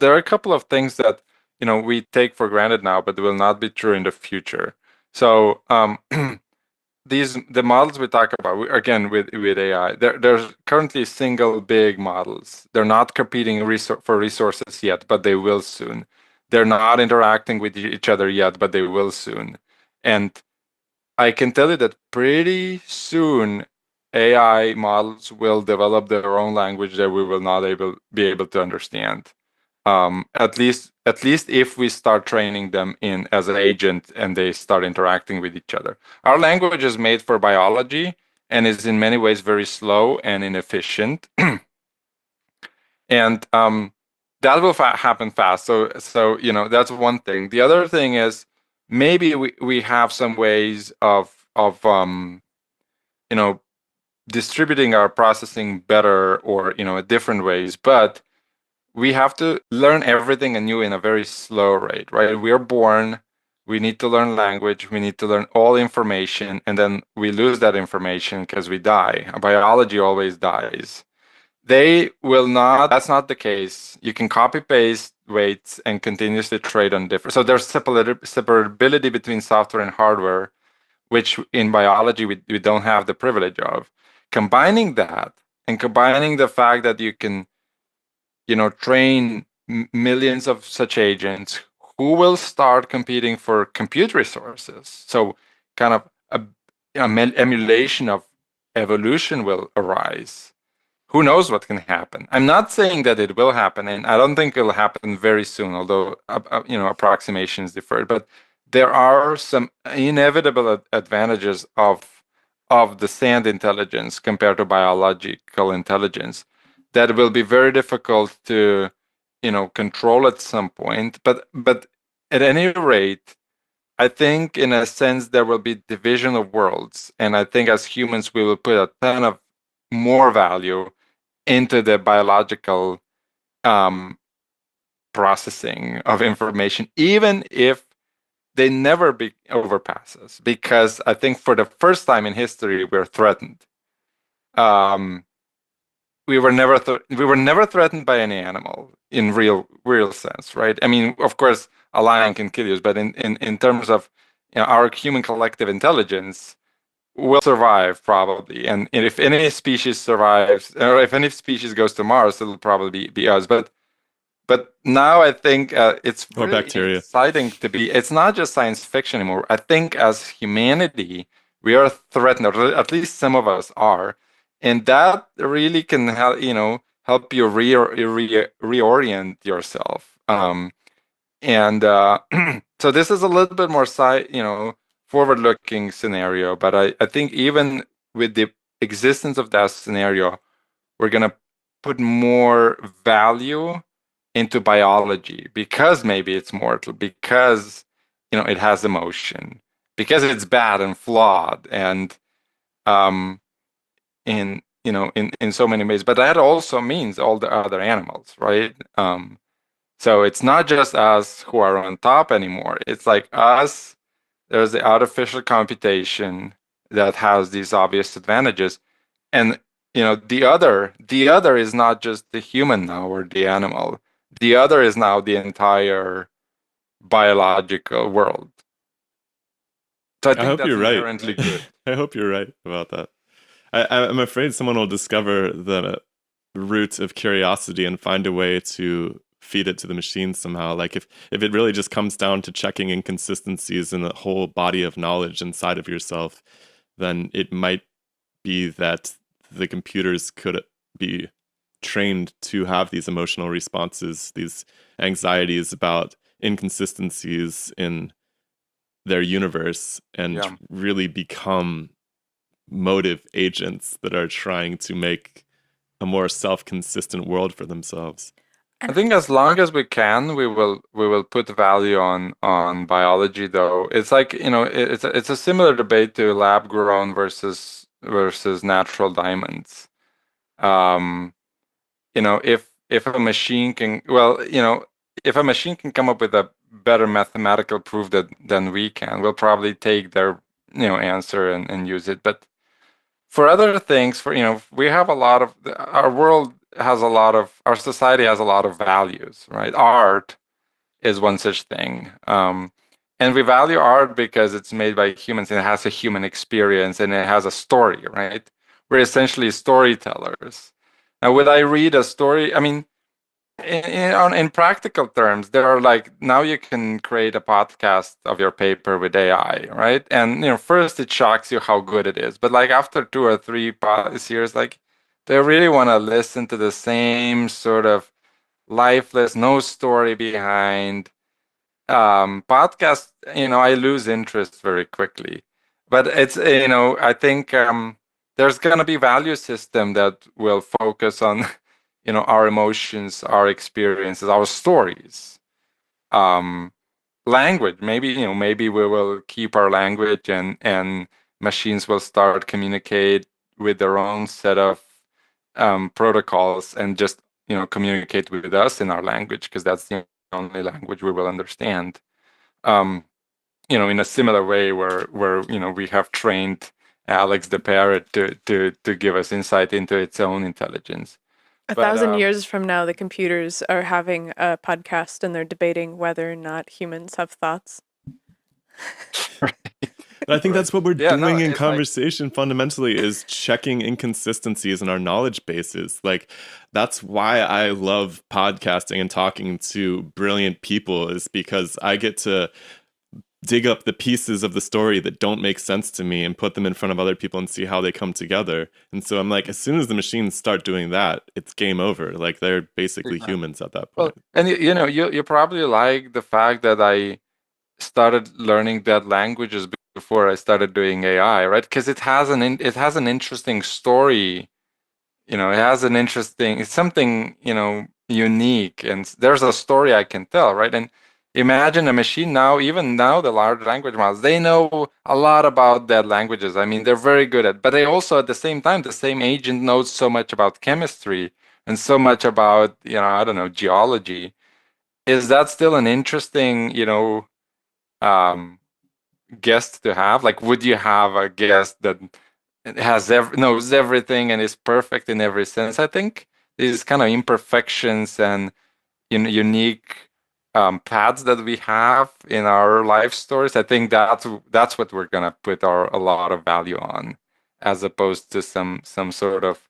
there are a couple of things that we take for granted now, but will not be true in the future. So the models we talk about again with AI, there's currently single big models. They're not competing for resources yet, but they will soon. They're not interacting with each other yet, but they will soon. And I can tell you that pretty soon AI models will develop their own language that we will not be able to understand. At least if we start training them in as an agent and they start interacting with each other. Our language is made for biology and is in many ways very slow and inefficient. And that will happen fast. So that's one thing. The other thing is maybe we have some ways of you know distributing our processing better or different ways, but we have to learn everything anew in a very slow rate, right? We are born, we need to learn language, we need to learn all information, and then we lose that information because we die. Biology always dies. They will not, that's not the case. You can copy paste weights and continuously trade on different. So there's separability between software and hardware, which in biology we don't have the privilege of. Combining that and combining the fact that you can train millions of such agents who will start competing for compute resources. So kind of emulation of evolution will arise. Who knows what can happen? I'm not saying that it will happen, and I don't think it'll happen very soon, although approximations differ. But there are some inevitable advantages of the sand intelligence compared to biological intelligence that will be very difficult to control at some point. But at any rate, I think in a sense there will be division of worlds, and I think as humans we will put a ton of more value into the biological um, processing of information, even if they never be overpass us, because I think for the first time in history we're threatened. Um, we were never threatened by any animal in real sense, right? I mean, of course, a lion can kill you, but in terms of our human collective intelligence, will survive probably. And if any species survives, or if any species goes to Mars, it'll probably be us. But now I think it's Or really bacteria. exciting to be. It's not just science fiction anymore. I think as humanity, we are threatened, or at least some of us are, and that really can help you reorient yourself. And so this is a little bit more forward-looking scenario, but I think even with the existence of that scenario, we're gonna put more value into biology because maybe it's mortal, because it has emotion, because it's bad and flawed, and um, in so many ways. But that also means all the other animals, right? So it's not just us who are on top anymore. It's like us, there's the artificial computation that has these obvious advantages. And the other is not just the human now or the animal. The other is now the entire biological world. So I I think hope that's you're right. inherently good. I hope you're right about that. I'm afraid someone will discover the root of curiosity and find a way to feed it to the machine somehow. Like if it really just comes down to checking inconsistencies in the whole body of knowledge inside of yourself, then it might be that the computers could be trained to have these emotional responses, these anxieties about inconsistencies in their universe, and Yeah. really become motive agents that are trying to make a more self-consistent world for themselves. I And think as long as we can, we will put value on biology though. It's like, it's a similar debate to lab grown versus natural diamonds. Um, if a machine can, well, if a machine can come up with a better mathematical proof than we can, we'll probably take their answer and use it. But for other things, we have a lot of our world our society has a lot of values, right? Art is one such thing. And we value art because it's made by humans and it has a human experience and it has a story, right? We're essentially storytellers. Now, would I read a story? I mean, in practical terms, there are like now you can create a podcast of your paper with AI, right? And first it shocks you how good it is, but like after 2 or 3 years, like they really want to listen to the same sort of lifeless, no story behind podcast. I lose interest very quickly. But it's I think there's gonna be value system that will focus on our emotions, our experiences, our stories. um Language, maybe we will keep our language, and machines will start communicate with their own set of protocols and just communicate with us in our language because that's the only language we will understand. um, in a similar way where we have trained Alex the parrot to give us insight into its own intelligence. A But thousand years from now, the computers are having a podcast and they're debating whether or not humans have thoughts. But I think right. that's what we're Yeah, no, doing in it's like conversation fundamentally is checking inconsistencies in our knowledge bases. Like that's why I love podcasting and talking to brilliant people is because I get to dig up the pieces of the story that don't make sense to me and put them in front of other people and see how they come together. And so I'm like, as soon as the machines start doing that, it's game over. Like they're basically humans at that well, point. and you probably like the fact that I started learning dead languages before I started doing AI, right? Because it has an interesting story. It has an interesting, it's something, unique, and there's a story I can tell, right? And imagine a machine now, even now, the large language models, they know a lot about dead languages. I mean, they're very good at, but they also, at the same time, the same agent knows so much about chemistry and so much about, I don't know, geology. Is that still an interesting, um, guest to have? Like, would you have a guest that knows everything and is perfect in every sense? I think these kind of imperfections and unique paths that we have in our life stories, I think that's what we're gonna put a lot of value on, as opposed to some sort of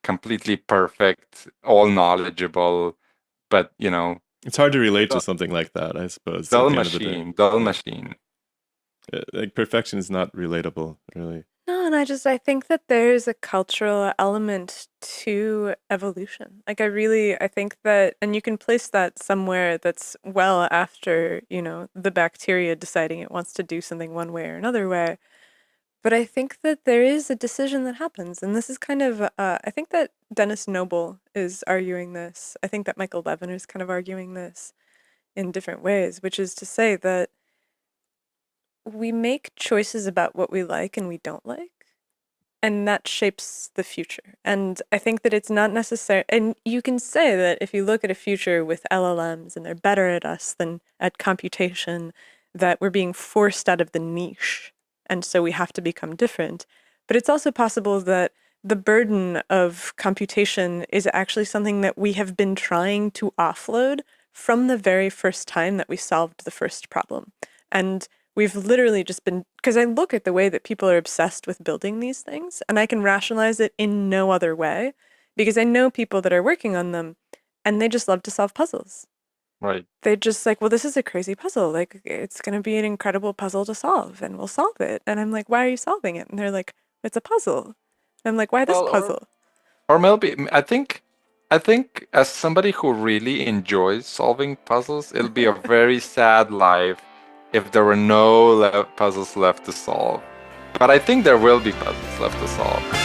completely perfect, all knowledgeable, but It's hard to relate to dull something like that, I suppose, at dull the end of the day. machine, dull Yeah. machine. Like perfection is not relatable, really. No, and I think that there's a cultural element to evolution. Like I think that, and you can place that somewhere that's well after, the bacteria deciding it wants to do something one way or another way. But I think that there is a decision that happens, and this is kind of, I think that Dennis Noble is arguing this. I think that Michael Levin is kind of arguing this in different ways, which is to say that we make choices about what we like and we don't like, and that shapes the future. And I think that it's not necessary, and you can say that if you look at a future with LLMs and they're better at us than at computation, that we're being forced out of the niche, and so we have to become different. But it's also possible that the burden of computation is actually something that we have been trying to offload from the very first time that we solved the first problem. And we've literally just been, because I look at the way that people are obsessed with building these things, and I can rationalize it in no other way, because I know people that are working on them, and they just love to solve puzzles. Right. They're just like, well, this is a crazy puzzle. Like, it's going to be an incredible puzzle to solve, and we'll solve it. And I'm like, why are you solving it? And they're like, it's a puzzle. And I'm like, why this Well, puzzle? or maybe I think as somebody who really enjoys solving puzzles, it'll be a very sad life if there were no puzzles left to solve. But I think there will be puzzles left to solve.